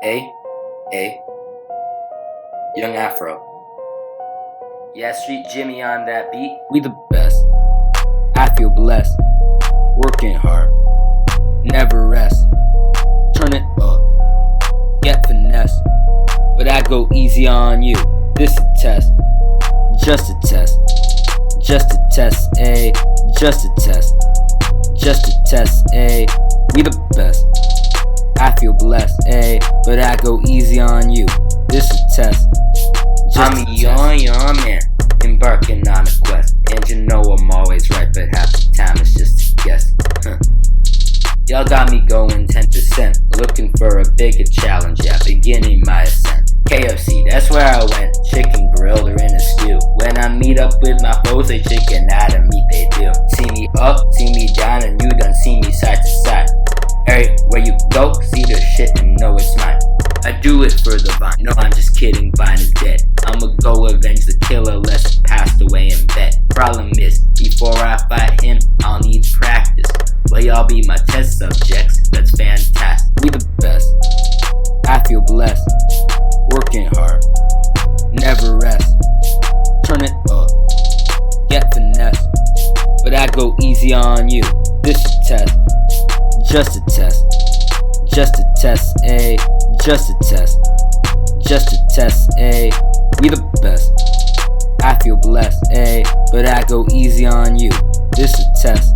A, A, Young Afro. Yeah, Street Jimmy on that beat. We the best. I feel blessed. Working hard. Never rest. Turn it up. Get finesse. But I go easy on you. This a test. Just a test. Just a test, ayy. Just a test. Just a test, ayy. We the best. I feel blessed, ayy. But I go easy on you. This a test. I'm a young man, embarking on a quest. And you know I'm always right, but half the time it's just a guess. Y'all got me going 10%, looking for a bigger challenge, yeah, beginning my ascent. KFC, that's where I went, chicken grilled or in a stew. When I meet up with my foes, they chicken out of meat they do. See me up, see me down, and you done see me side to side. Where you go, see the shit and know it's mine. I do it for the vine, no I'm just kidding, Vine is dead. I'ma go avenge the killer less passed away in bed. Problem is, before I fight him, I'll need practice. Will y'all be my test subjects? That's fantastic. We the best. I feel blessed. Working hard. Never rest. Turn it up. Get finesse. But I go easy on you. This a test. Just a test. Just a test, ayy. Just a test. Just a test, ayy. We the best. I feel blessed, ayy. But I go easy on you. This a test.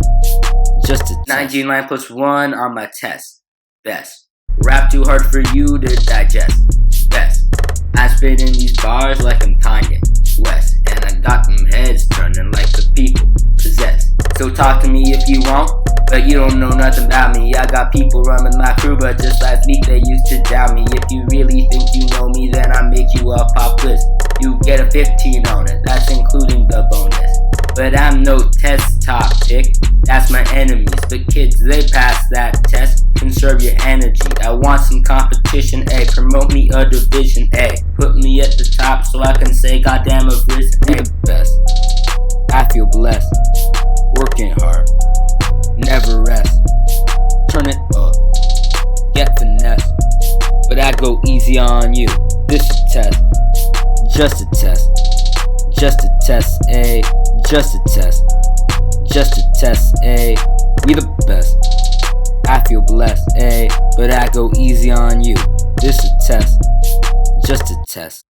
Just a test. 99 plus 1 on my test. Best. Rap too hard for you to digest. Best. I spit in these bars like I'm Kanye West. And I got them heads turning like the people possessed. So talk to me if you want, but you don't know nothing about me. I got people running my crew, but just last week they used to doubt me. If you really think you know me, then I make you a pop quiz. You get a 15 on it, that's including the bonus. But I'm no test topic, that's my enemies. But kids, they pass that test, conserve your energy. I want some competition, A. Promote me a division, A. Put me at the top so I can say goddamn I've risen, We the best. I feel blessed. Working hard. Never rest. Turn it up. Get finesse. But I go easy on you. This a test. Just a test. Just a test, ayy. Just a test. Just a test, ayy. We the best. I feel blessed, ayy. But I go easy on you. This a test. Just a test.